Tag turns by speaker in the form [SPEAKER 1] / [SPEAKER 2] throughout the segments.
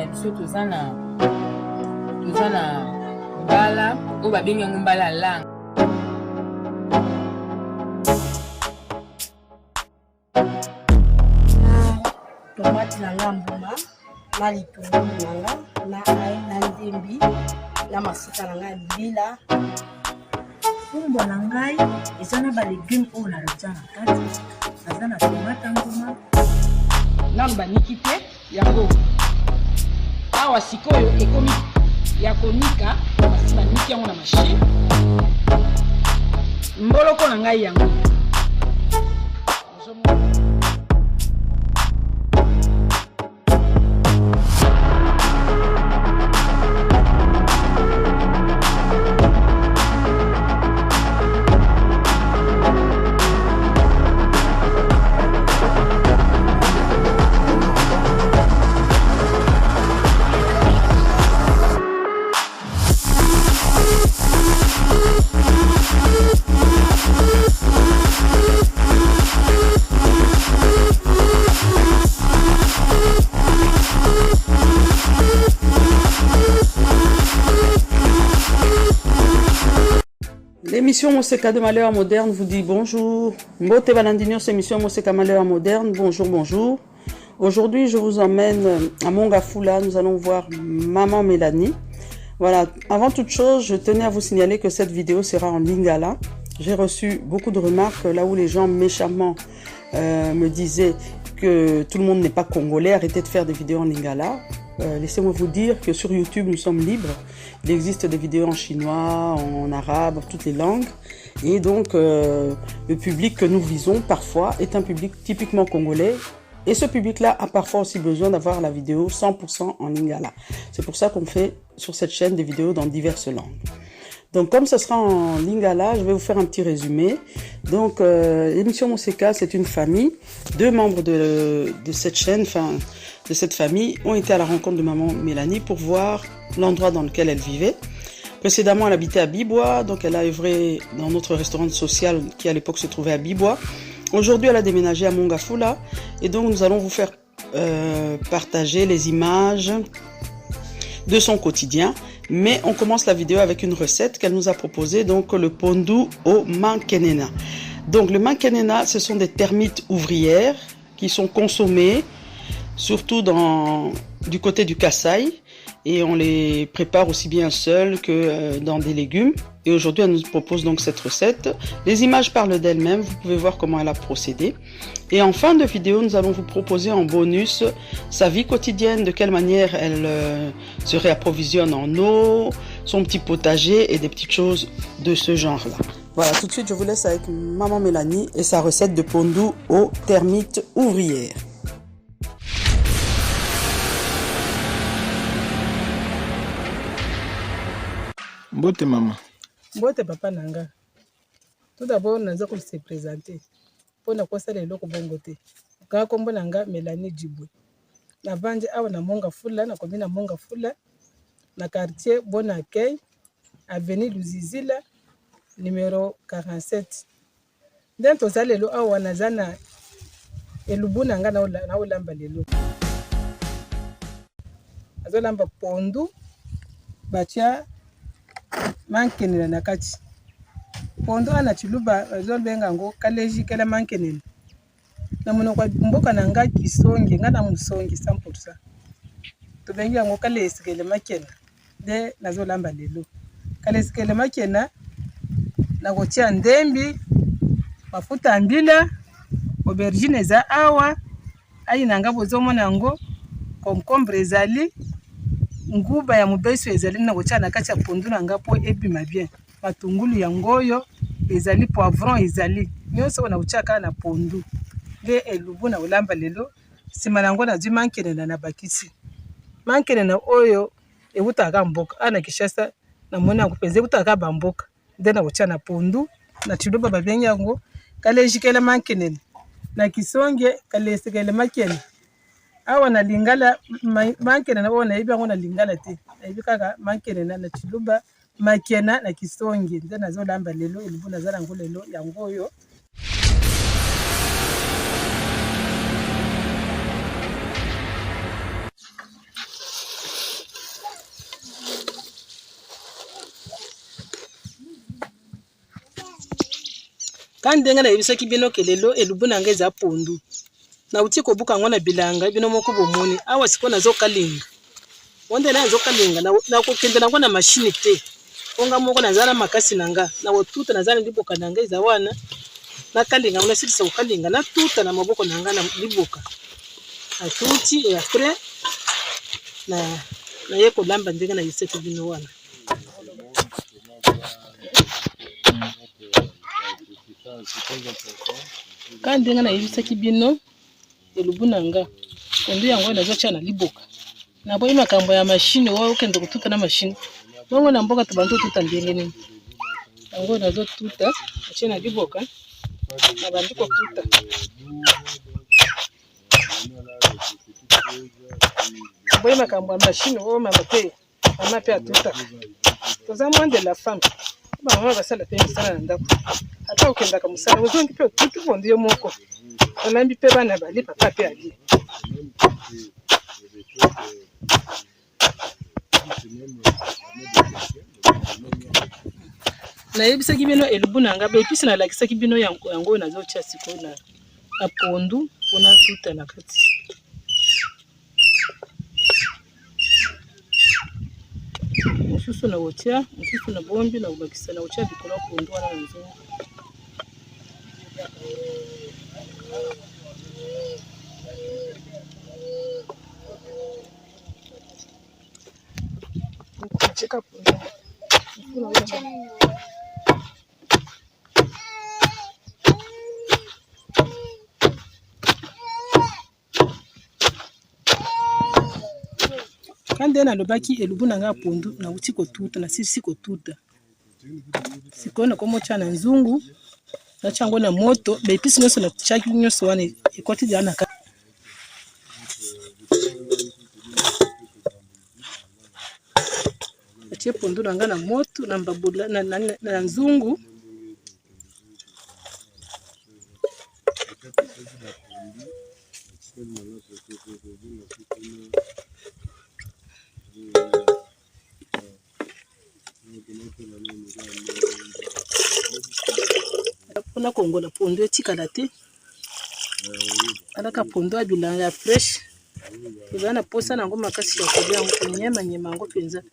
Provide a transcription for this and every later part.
[SPEAKER 1] na biso tozana mbala oyo babengi yango mbala lang.
[SPEAKER 2] Tomate na ngambuma na litungulu nanga na ai na ndembi na masika na ngai bila
[SPEAKER 3] fumbo na ngai eza na ba légumes oyo na rotia na kati aza na tomate nguma
[SPEAKER 1] namba niki te yango awa sikoyo ekomi ya konika basi baniki yango na machine mboloko na ngai yango
[SPEAKER 4] L'émission Moseka de Malheur Moderne vous dit bonjour. Mbote Balandinio, c'est l'émission Moseka Malheur Moderne. Bonjour, bonjour. Aujourd'hui, je vous emmène à Mongafula. Nous allons voir Maman Mélanie. Voilà. Avant toute chose, je tenais à vous signaler que cette vidéo sera en lingala. J'ai reçu beaucoup de remarques là où les gens méchamment me disaient que tout le monde n'est pas congolais. Arrêtez de faire des vidéos en lingala. Laissez-moi vous dire que sur YouTube, nous sommes libres. Il existe des vidéos en chinois, en arabe, toutes les langues. Et donc, le public que nous visons parfois est un public typiquement congolais. Et ce public-là a parfois aussi besoin d'avoir la vidéo 100% en lingala. C'est pour ça qu'on fait sur cette chaîne des vidéos dans diverses langues. Donc, comme ce sera en lingala, je vais vous faire un petit résumé. Donc, l'émission Moseka, c'est une famille. 2 membres de cette chaîne, de cette famille, ont été à la rencontre de Maman Mélanie pour voir l'endroit dans lequel elle vivait. Précédemment, elle habitait à Bibois, donc elle a œuvré dans notre restaurant social qui à l'époque se trouvait à Bibois. Aujourd'hui, elle a déménagé à Mongafula et donc nous allons vous faire partager les images de son quotidien. Mais on commence la vidéo avec une recette qu'elle nous a proposée, donc le pondu au mankenena. Donc le mankenena, ce sont des termites ouvrières qui sont consommées surtout du côté du Kasaï, et on les prépare aussi bien seuls que dans des légumes. Et aujourd'hui, elle nous propose donc cette recette. Les images parlent d'elles-mêmes, vous pouvez voir comment elle a procédé. Et en fin de vidéo, nous allons vous proposer en bonus sa vie quotidienne, de quelle manière elle se réapprovisionne en eau, son petit potager et des petites choses de ce genre-là. Voilà, tout de suite, je vous laisse avec Maman Mélanie et sa recette de pondu aux termites ouvrières.
[SPEAKER 5] Mbote maman.
[SPEAKER 6] Mbote papa nanga. Tout d'abord naza ko se présenter. Pona ko sala eloko bongo te. Ka kombo nanga Mélanie Djibwe. Na banje awa na Mongafula, na commune na Mongafula, na quartier Bon Accueil, avenue Luzizila, numéro 47. Den to sala lelo awa nazana elubu nanga na olamba lelo. Azolamba pondu batia mankenela na kati. Pondu ana chiluba azobenga ngo kaleji kala mankenela. Na monoko mboka na nga kisonge nga na musonge 100%. To bengi ngo kale esikele makena de nazolamba lelo. Kale esikele makena na kotia ndembi mafuta mbila aubergine za awa ayi nanga bozomona ngo concombre ezali nguba ya mubeso ezali na kotia na kati ya pondu na nga po ebima bien. Matungulu ya ngoyo ezali, poivron ezali, nyonso na kotia na pondu. De elubu na olamba lelo sima nango na zwi mankenena na bakisi. Mankenena oyo ewutaka mboka ana Kishasa na mona kupenze ewutaka bamboka. De na kotia na pondu na chiluba babengi yango kale jikele mankenena. Na kisonge kale esikele makena. Awa na lingala mankenena oyo na yebi yango na lingala te. Na yebi kaka mankenena na chiluba makena na kisonge. De nazolamba lelo elubu nazala ngo lelo yango oyo. kandi ndenge nayebisaki bino ke lelo elubu na ngai eza pondu nauti kobuka yango na bilanga bino moko bomoni awa siko nazokalinga onde na nazokalinga nakokende nango na mashine te onga moko naza na makasi na nga na kotuta naza na liboka na ngai eza wana nakalinga nasilisa kokalinga natuta na maboko na nga na liboka atuti e apres naye kolamba ndenge nayebisaki bino wana. Kandi ndenge nayebisaki bino elubu na nga pondu yango nazotia na liboka naboyi makambo ya mashine oyo okende kotuta na mashine bongo na mboka tobantu otuta ndenge nini yango nazotuta atie na liboka na bandi kotuta naboyi makambo ya mashine oyo mama pe atuta toza moins de la femme bamama basala pe misala na ndako ata okendaka mosala ozongi mpe otuti pondu yo moko olambi mpe bana bali papa mpe ali nayebisaki bino elubu na nga baepisi nalakisaki bino yango oyo nazotia sikoyo na pondu mpona tuta na kati. Mosusu na otia mosusu na bombi na obakisa na otia likolo pondu wana na nzungu. Cheka pondu. Kandi nalobaki elubu na nga pondu na uti kotuta na sisi kotuta sikoyo nakomotia na nzungu natia yango na moto baepisi nyonso natiaki nyonso wana ekoti dia na kati. Natie pondu na nga na moto na mbabula na nzungu mpona kongola pondu etikala te alaka pondu ya bilanga ya fresh ezala na posa nango makasi ya kolia yango konyemanyema yango mpenza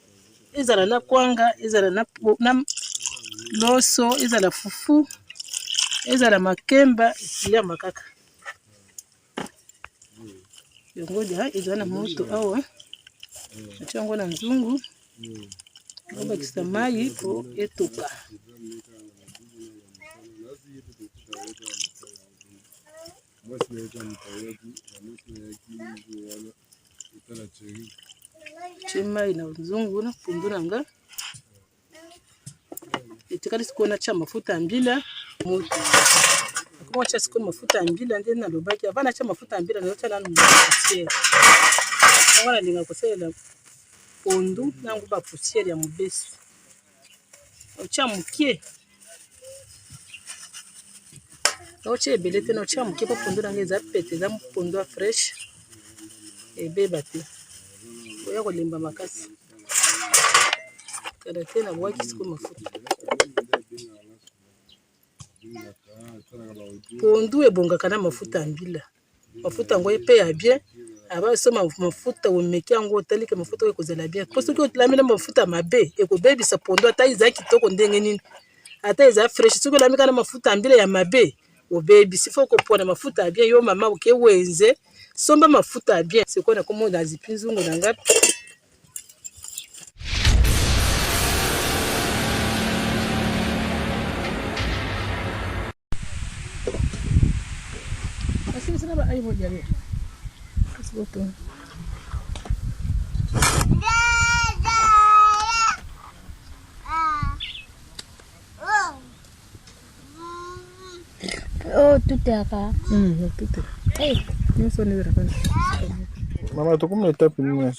[SPEAKER 6] ezala na kwanga ezala na loso ezala fufu ezala makemba ekilia makaka yango dia ezala na moto awa atia yango na nzungu obakisa mai po etoka. Chimai na nzungu na pondu na nga etikali sikoyo natia mafuta ya mbila moto akomotia sikoyo mafuta ya mbila nde nalobaki ava natia mafuta ya mbila nazotia nanu poussière yango nalinga kosalela pondu nango bapoussière ya mobesu otia mokie otia ebele te na otia mokie mpo pondu na nga eza pete eza pondu ya fresh ebeba te oya kolemba makasi kala te nabwaki sikoyo mafuta pondu ebongaka na mafuta ya mbila mafuta yango epe ya bien aba so mafuta omeki yango otalike mafuta oyo ekozala bien mpo soki olamina mafuta mabe ekobebisa pondu ata eza kitoko ndenge nini ata eza fresh soki olamika na mafuta ya mbila ya mabe obebisi fo kopona mafuta ya bien yo mama oke wenze somba mafuta ya bien sikoyo nakomoda zipi nzungu na nga Ay, voy a ver. Es botón.
[SPEAKER 2] Oh, tout est là.
[SPEAKER 6] Tout est. Nous sommes là.
[SPEAKER 5] Maman, tu comme l'étape une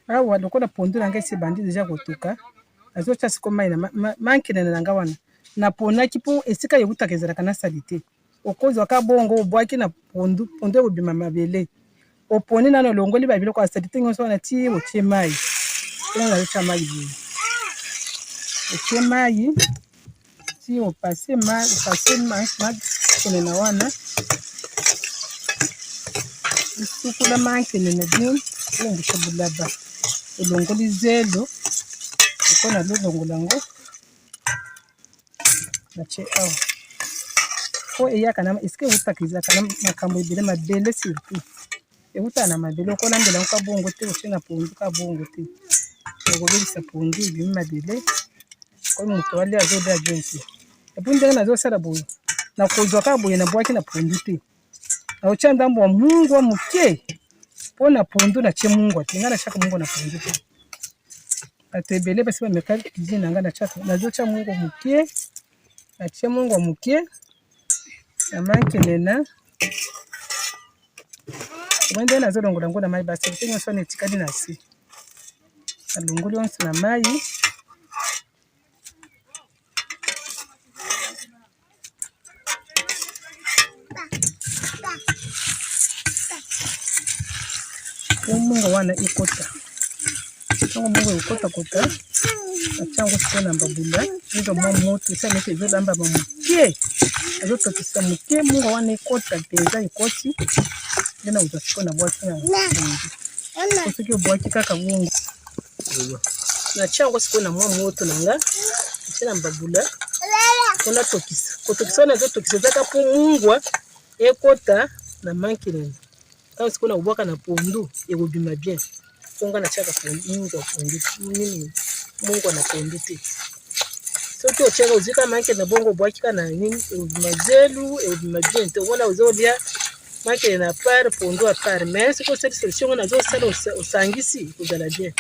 [SPEAKER 6] Ah ouais, donc on a pondu na ngesi bandi déjà kotuka. Azo chasi koma ina mankene na nga wana. Na pona kipo esika yebutakezera kana salite. Okozi wakabongo obwaki na pondu obima mabele oponi nano longoli babilo kwa salite nyonso wana ti otie mai ela na cha mai bi otie mai ti opase mankene na wana usukula mankene na bien ungusha bulaba ulongoli zelo ukona lolongola ngo nache awa ko eyaka na eske utakiza kana makambo ebele mabele surtout euta na mabele ukona mbela nkabongo te usina pondu kabongo te okobelisa pondu ebimi mabele ko moto wali azoda agensi epuis ndenge nazosala boye nakozwa kaka boye nabwaki na pondu te naotya ndambo wa mungwa moke mpo na pondu natie mungwa te ngai natyaka mungwa na pondu te bato ebele basi bameka cuisine na ngai nazotya mungwa moke natie mungwa moke na mankene na obai ndenge nazolongola ngo na mai basi te nyonso wana etikali na se nalongoli nyonso na mai mungo wana ikota ntango mungo ekotakota natyango siko na mbabula ezo mwa moto esa neti ezolamba bamoke azotokisa moke mungo wana ekota mpenza ekoti nde na kozwa siko na bwaki na pondu soki obwaki kaka bungo natyango siko na mwa moto na nga natie na mbabula mpona tokisa kotokisa wana ezotokisa ezaka mpo mungwa ekota na mankileni ntango siko na kobwaka na pondu ekobima bien ponga natyaka mungwa pondu nini mungwa na pondu te soki otyaka ozwika mankele na bongo obwakika na nini ekobima zelu ekobima bien te omona ozolia mankele na part pondu a part mais soki osali solution ngo nazosala osangisi ekozala bien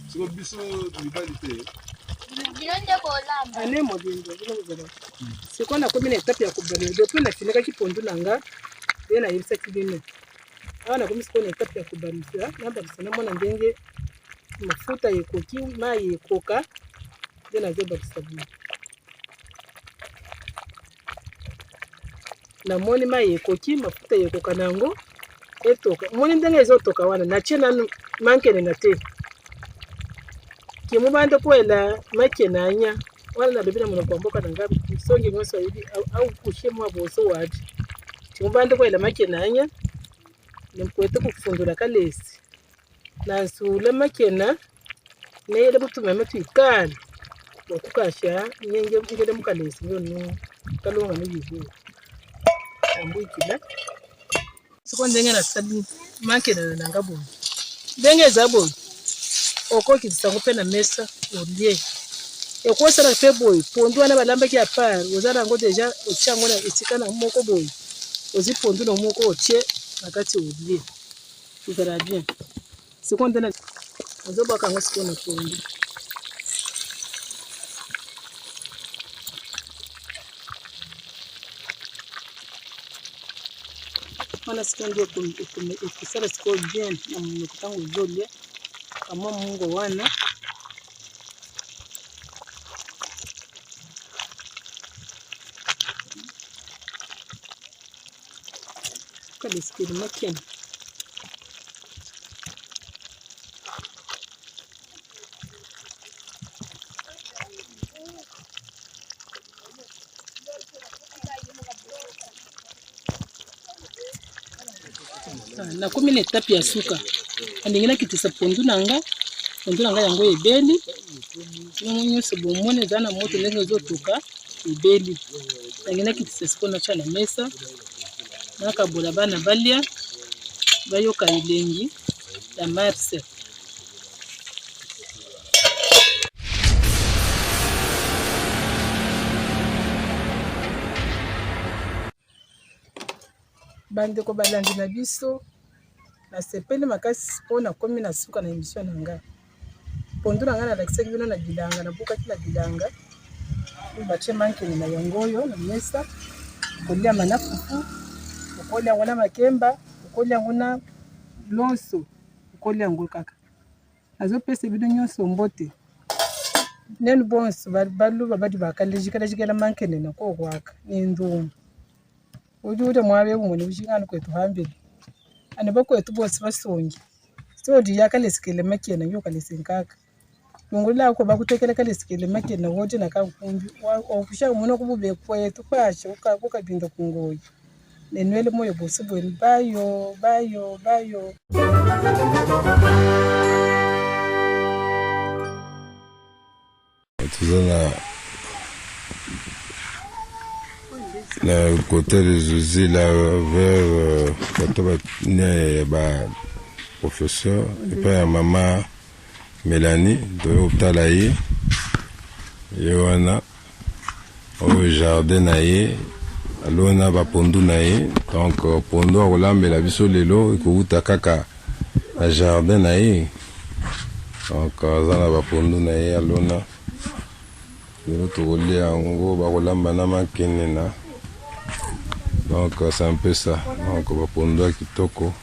[SPEAKER 5] siko biso mibali te
[SPEAKER 6] ane mobimbo bino bozala sikoyo nakomi na etape ya kobala depuis nafinakaki pondu na nga nde nayebisaki bino awa nakomi sikoyo na etape ya kobalisa nabalisa namona ndenge mafuta ekoki mai ekoka nde nazobalisa bino namoni mai ekoki mafuta ekoka na yango etoka moni ndenge ezotoka wana natie nanu mankene na te kimubande kuela makene anya wana nalobi na monoko ya mboka na nga songi nyonso ayebi aukushe mwa boso wadi kimubande kuela makene anya nimkwete kufundula kalesi nansula makena neyele butumeme twikale bokukasha nyenge ngele mukalesi ngonu kalonga nibivu ambukila siko ndenge nasali makena na ngabo ndenge zabo okokitisa ngo mpe na mesa olie ekosala mpe boye pondu wana balambaki ya part ozala yango deja otia yango na esika na moko boye ozi pondu na moko otie na kati olie ezala bien siko nde azobwaka yango siko na pondu wana siko nde ekosala siko bien na monoko ntango ozolia kama mungo wana kaleskeli makena nakomi na etape ya suka andenge nakitisa pondu na nga yango ebeli yango nyonso bomoni eza na moto ndenge ezotuka ebeli ndenge nakitisa siko natya na mesa nakabola bana balia bayoka elengi ya marse bandeko balandi na biso nasepeli makasi mpo nakomi na suka na émission na ngai pondu na ngai nalakisaki bino na bilanga nabukaki na bilanga batie mankene na yango oyo na mesa okoliama na fufu okolia yango na makemba okolia yango na loso okolia yango kaka nazopesa bino nyonso mbote nenu bonso baluba badi bakalejikala mankene na kokwaka ni ndumu ujude mwabe umuni ushingana kwetu hambili anabako etu bose basongi so di yakale sikele makena yo kale sinkaka mungula ko bakutekele kale sikele makena wote na kakumbi okusha umuntu kubube kwetu kwashe ukabinda kungoyi nenwele moyo bose bweni bayo
[SPEAKER 5] le côté de Zuzi là vers professeur et puis à maman Mélanie de Optalaye Yohana au jardin naie alona ba pondu naie donc pondo akolamba la biso lelo ekuta kaka na jardin naie donc azana ba pondu naie alona lelo tokolia yango bakolamba na makene na. Donc c'est un peu ça. Donc on va prendre kitoko.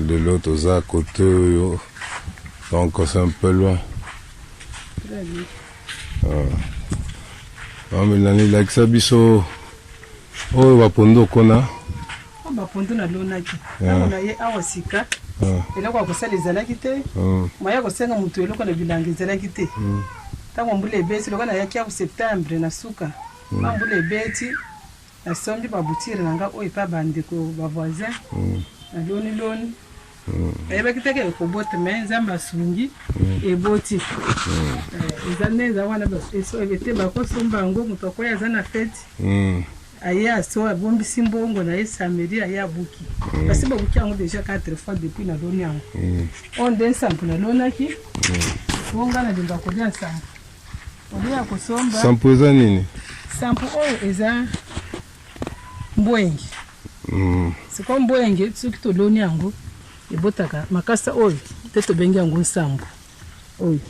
[SPEAKER 5] De l'autre à côté, donc c'est un peu loin. Mais l'année là que ça biso, oh va prendre kona.
[SPEAKER 6] On va prendre na lona ki. On a ye awasika. Ela kwa kusali zalaki te. Maya kusenga mutu eloko na bilangi zalaki te. Tango mbule besi lokana yaki ya septembre na suka. Mbule beti na sombi ba butire nanga oyi pa bandeko ba voisin na loni eba kiteke ko bote menza masungi e boti ezaneza wana ba eso evete ba ko somba ngo mutoko ya zana fete aya so abombi simbongo na esameri aya buki parce ba buki ngo déjà 4 fois depuis na loni yango on den sample na lonaki bonga na dinga ko bien sample on ya ko somba
[SPEAKER 5] sample nini
[SPEAKER 6] sample oyo eza mbwengi siko mbwengi tsuki toloni yango ebotaka makasa oyo te tobengi yango nsambu oyo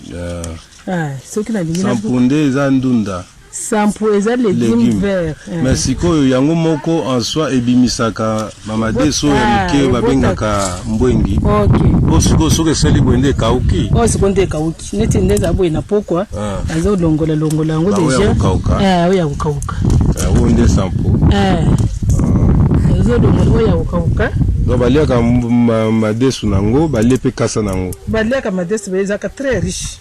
[SPEAKER 6] soki na lingi
[SPEAKER 5] sampu nde eza ndunda
[SPEAKER 6] sampu eza légume vert
[SPEAKER 5] mais sikoyo yango moko en soi ebimisaka mamadeso ya mike babengaka mbwengi osiko soki esali boye nde ekauki
[SPEAKER 6] siko nde ekauki neti nde eza boye na pokwa azolongola yango deja oyo ya kokauka
[SPEAKER 5] oyo nde sampu
[SPEAKER 6] ezolongola oyo ya kokauka
[SPEAKER 5] donc baliaka madesu nango balie pe kasa nango
[SPEAKER 6] baliaka madesu ezaka très riche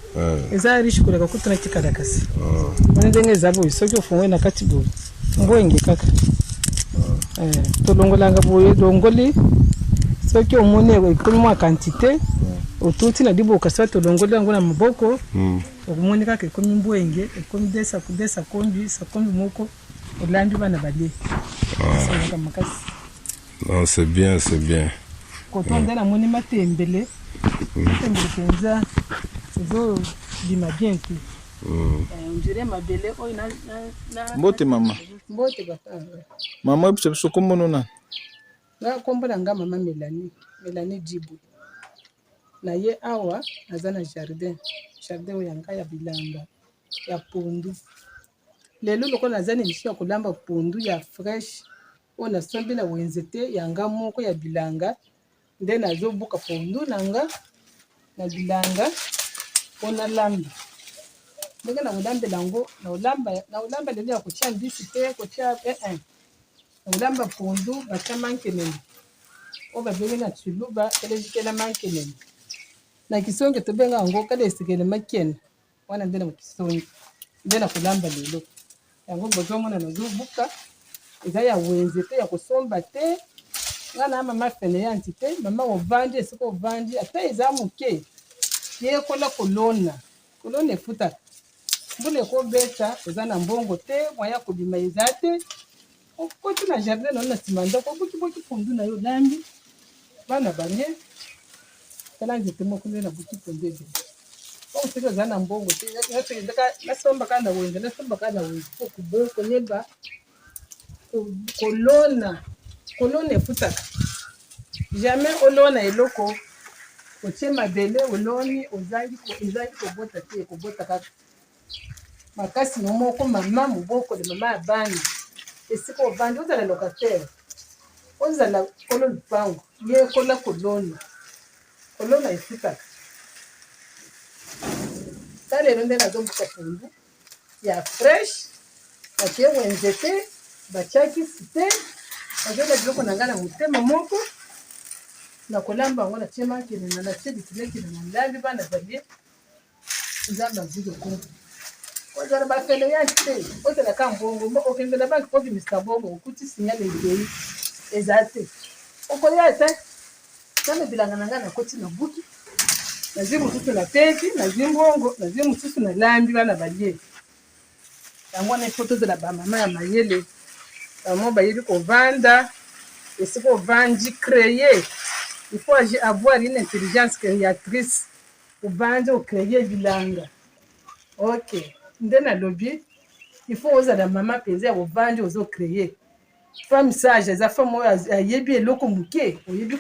[SPEAKER 6] eza riche koleka kutuna kikala kasi wana ndenge eza boye soki ofungwe na kati boye mbwengi kaka tolongolanga boye longoli soki omoni ekomi mwa quantité otuti na diboka sa tolongoli yango na maboko okomoni kaka ekomi mbwenge ekomi sakombi moko olambi bana balie salaka makasi.
[SPEAKER 5] Non, c'est bien, c'est bien.
[SPEAKER 6] Quand on a la monnaie matembele, penza, c'est bien tout. On dirait ma belle, oh na.
[SPEAKER 7] Mbote mama.
[SPEAKER 6] Mbote papa.
[SPEAKER 7] Mama biso so kombono na.
[SPEAKER 6] Na kombola nga mama Mélanie Djibu. Na ye awa azana jardin oyanga ya bilamba ya pondu. Lelo loko nazana mission ya kolamba pondu ya fresh. On a sombi na wenzete yanga moko ya bilanga nde nazobuka pondu nanga na bilanga ona lamba ndenge na ulambe lango na ulamba lelo ya kutia ndisi te kutia na ulamba pondu batia mankenene oba benge na chuluba elejikela mankenene na kisonge tobenga ngo kale esikele makene wana nde na kisonge nde na kulamba lelo yango bozomona nazobuka eza ya wenzete ya kosomba te ngana mama fene ya ntite mama ovandi esiko ovandi ata eza moke ye kola kolona efuta mbule ko beta eza na mbongo te moya kobima eza te okoti na jardin na nsima ndako boki pondu na yo lambi bana banye tala nzete moko na buki pondu ebe siko eza na mbongo te nasomba kana wenze ko kuboko nyeba kolona efutaka jamais olona eloko otie mabele oloni ezangi kobota te ekobota kaka makasi moko mama moboko de mama ya bani esika ovandi ozala locataire ozala kolo lupango ye kola kolona efutaka ta lelo nde nazombuka pondu ya fresh batie wenzete batiaki site nazala biloko na ngai na motema moko na kolamba yango natie mankene na natie bitilekile na lambi bana balie nzambe azwi lokumu ozala bafele ya te ozelaka mbongo okende na banki obimisa bongo okuti signale ebei eza te okolia te nzambe bilanga na ngai nakoti na buki nazwi mosusu na peti nazwi mbongo nazwi mosusu na lambi bana balie yango wana ifo tozela bamama ya mayele bamo bayebi kovanda esika ovandi créer il faut avoir une intelligence créatrice ovandi ocréer bilanga ok nde nalobi il faut ozala mama mpenza ya ovandi ozocréer femme sage eza femme oyo ayebi eloko moke oyebi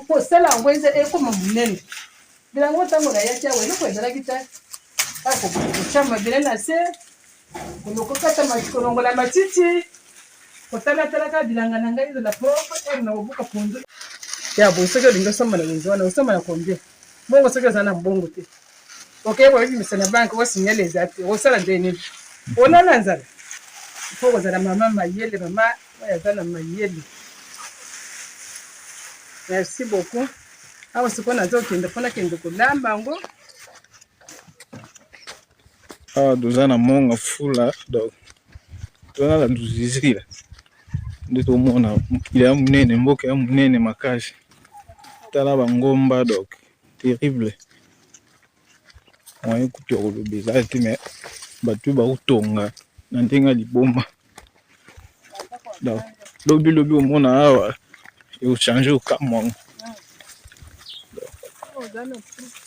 [SPEAKER 6] kosala yango ekoma monene bilanga ntango nayaki awa eloko ezalaki te kochama bile na se kolongola matiti kotalatalaka bilanga na ngai ezala propre ere na kobuka pondu ya boye soki olingi osomba na wenzi wana osomba na combien bongo soki oza na mbongo te okeyeba obimisa na banke osignale eza te okosala nde nini onana nzala ifo kozala mama mayele mama oyo aza na mayele merci beaucoup awa sikoyo naza okende mpona kende kolamba yango
[SPEAKER 7] awa toza na monga fula donc toza na luzizila nde tomona mokili ya monene mboka ya monene makasi tala bangomba donc terrible moyen kutu ya koloba eza te me bato bautonga na ndenge ya liboma donc lobilobi omona awa eochange okamwango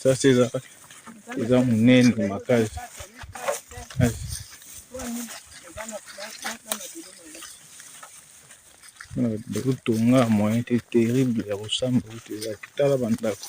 [SPEAKER 7] sasa eza monene makasi bakotonga moyen te terrible ya kosamba utu eza tala bandako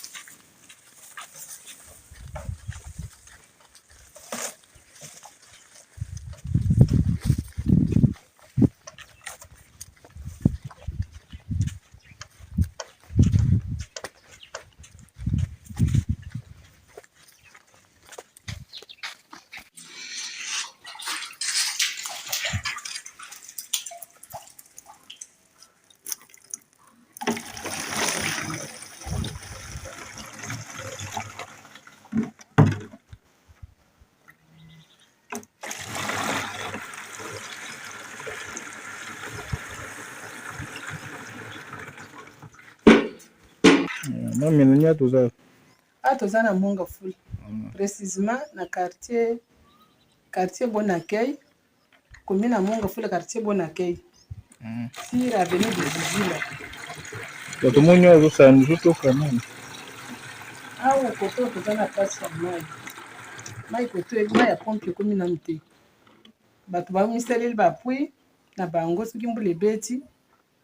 [SPEAKER 7] mamena
[SPEAKER 6] toza na monga fula précisement na quartier Bon Accueil commune na monga fula quartier Bon Accueil sur avenue de Zizila
[SPEAKER 7] bato moni azosala nizotoka nani
[SPEAKER 6] awa koto toza na place ya mai koto mai ya pompe ekomi nanu te bato bamisaleli bapui na bango soki mbula ebeti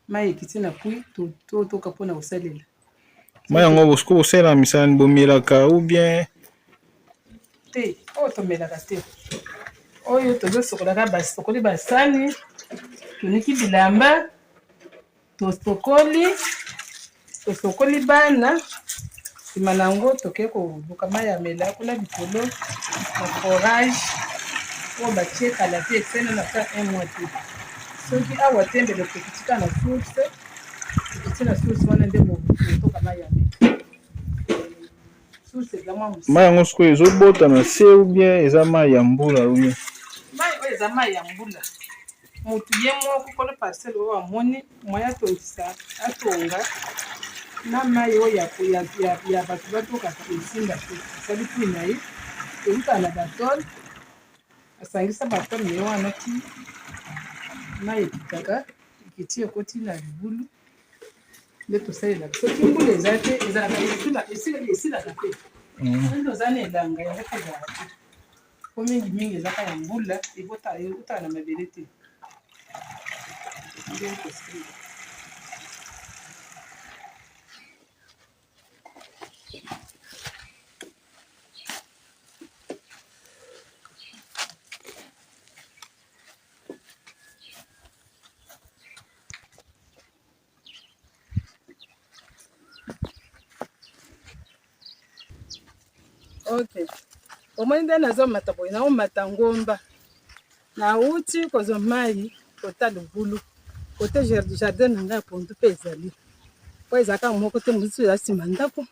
[SPEAKER 6] mai ekiti na pui totoka mpona kosalela
[SPEAKER 7] mai yango bosiko bosala misala bomelaka ou bien
[SPEAKER 6] te oyo tomelaka te oyo tozosokolaka basokoli basani toniki bilamba tosokoli bana nsima na yango tokei koluka mai ya mela kuna likolo na forage oyo batie kala te esene na ta 1 mois te soki awa te mbele tokitika na source tokitie na source wana nde motoka mai ya mela source eza mwa mosi
[SPEAKER 7] mai yango sikoyo ezobota na se ou bien eza mai ya mbula ou bien
[SPEAKER 6] mai oyo eza mai ya mbula motu ye moko kolo parcelle oyo amoni moya atongisa atonga na mai oyo ya bato batokaka esinda te asali pui na ye eutaka na batole asangisa batole na ye wana ti mai ekitaka ekiti ekoti na libulu nde tosalelaka soki mbula eza te ezalaka esilaka te oyo oza na elanga yango te ezalaka te po mingimingi ezaka ya mbula eutaka na mabele te nde tosala ok omoni nde nazomata boye naomata ngomba nauti kozwa mai kota lubulu kote jardin na ngai ya pondu mpe ezali po ezalaka moko te mosusu eza nsima ndako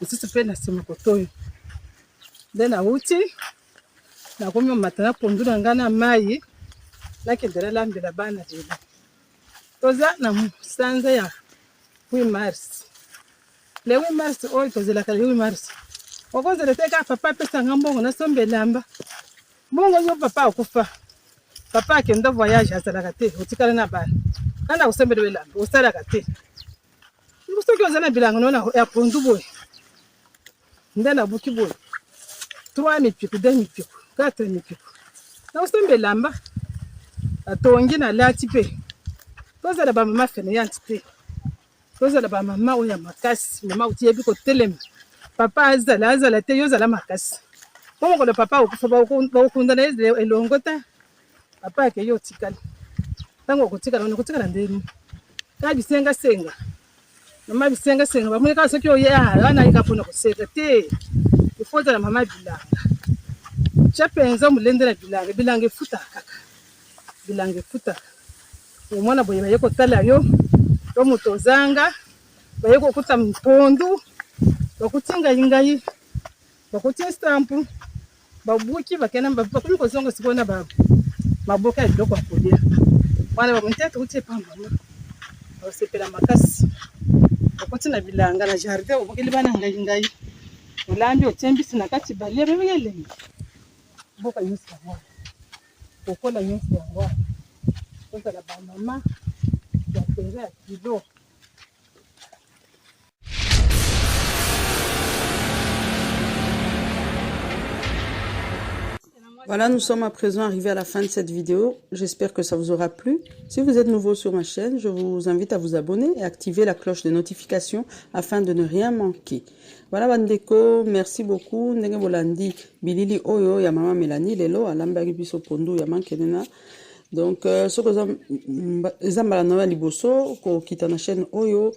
[SPEAKER 6] mosusu mpe na nsima kote oyo nde nauti nakomi omata na pondu na ngai na mai nakende nalambela bana lelo toza na sanza ya 8 mars le 8 mars oyo tozelaka le 8 mars okozela te kaka papa apesanga mbongo nasomba elamba mbongo nyo papa akufa papa akende voyage azalaka te otikala na bana kana kosombela elamba osalaka te soki oza na bilanga nona ya pondu boye nde nabuki boye 3 mipiku 2 mipiku 4 mipiku nakosomba elamba atongi na lati mpe tozala bamama fainéante te tozala bamama oyo ya makasi mama otiyebi kotelema papa azala te yo ozala makasi momokolo papa okufa bakokundana elongo te papa ake yo otikali ntango okotikala ona kotikala ndeni kaka bisengasenga mama bisengasenga bamoni kaka soki oya wana yika mpona koseka te ifo ozala mama bilanga tya mpenza molende na bilanga efutaka kaka bilanga efutaka omwana boye baye kotala yo to moto ozanga baye kokuta mpondu bakuti ngai bakuti stampu babuki bakena bakomi kozonga sikoyo na maboka ya biloko ya kolia wana bamoni te tokuti epambama osepela makasi bakuti na bilanga na jardin obokeli bana ngai olambi otie mbisi na kati balia bebenge elengi boka nyonso yango kokola nyonso yango ozala bamama ya penza ya kilo.
[SPEAKER 4] Voilà, nous sommes à présent arrivés à la fin de cette vidéo. J'espère que ça vous aura plu. Si vous êtes nouveau sur ma chaîne, je vous invite à vous abonner et activer la cloche de notification afin de ne rien manquer. Voilà, bandeko, merci beaucoup. Ndenge bolandi bilili oyo ya mama Mélanie lelo alambaki biso pondu ya mankenena. Donc, ce que ezambala na liboso ko kita na chaîne oyo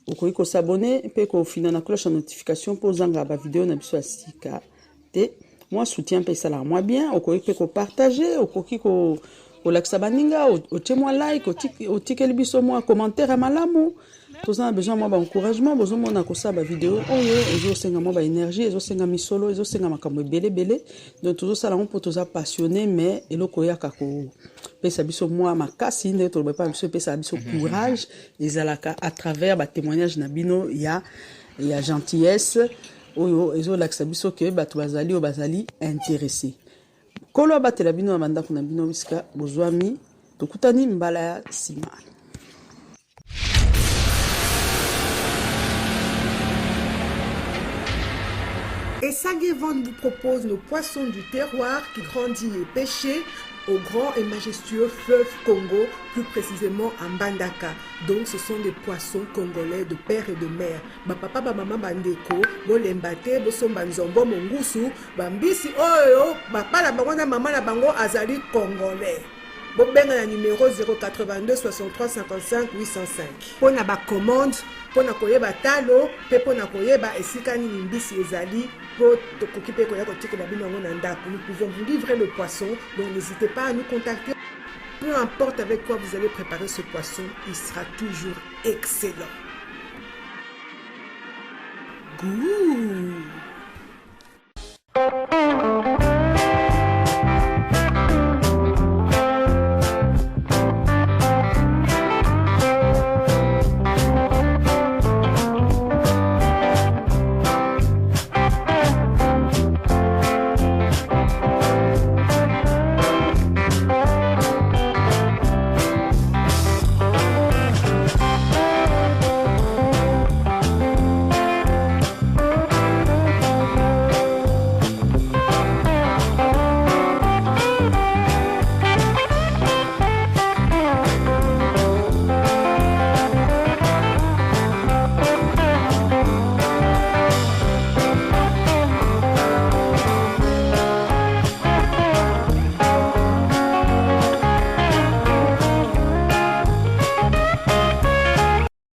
[SPEAKER 4] ko s'abonner pe ko fina na cloche de notification pour zanga ba vidéo na biso asika te. Moi soutien pe ça la moi bien ko partager ko laksa baninga o moi like o tikeli biso moi commentaire malamu tous on a besoin moi ba encouragement besoin moi na ko sa ba vidéo oyo ezo senga moi ba énergie ezo senga misolo ezo senga makambo belé donc toujours ça la on pour tous passionné mais eloko ya kako pesa biso moi makasi nde to ba biso pesa biso courage ezalaka à travers ba témoignage na bino ya gentillesse oyo ezolakisa biso ke bato bazali o bazali intéressé kolo batela bino na bandako na bino bisika bozwami tokutani mbala ya sima.
[SPEAKER 8] Et Sagevon vous propose nos poissons du terroir qui grandit et pêchés au grand et majestueux fleuve Congo, plus précisément à Mbandaka. Donc ce sont des poissons congolais de père et de mère. Ba papa ba mama bandeko, bo lembate, bo somba nzombo mongusu, bambisi oyo, ba pala bango na mama na bango azali congolais. Bo benga na numéro 082 63 55 805. Pona ba commande, pona koyeba talo, pe pona koyeba esika nini mbisi ezali. Nous pouvons vous livrer le poisson, donc n'hésitez pas à nous contacter. Peu importe avec quoi vous allez préparer ce poisson, il sera toujours excellent. Goût!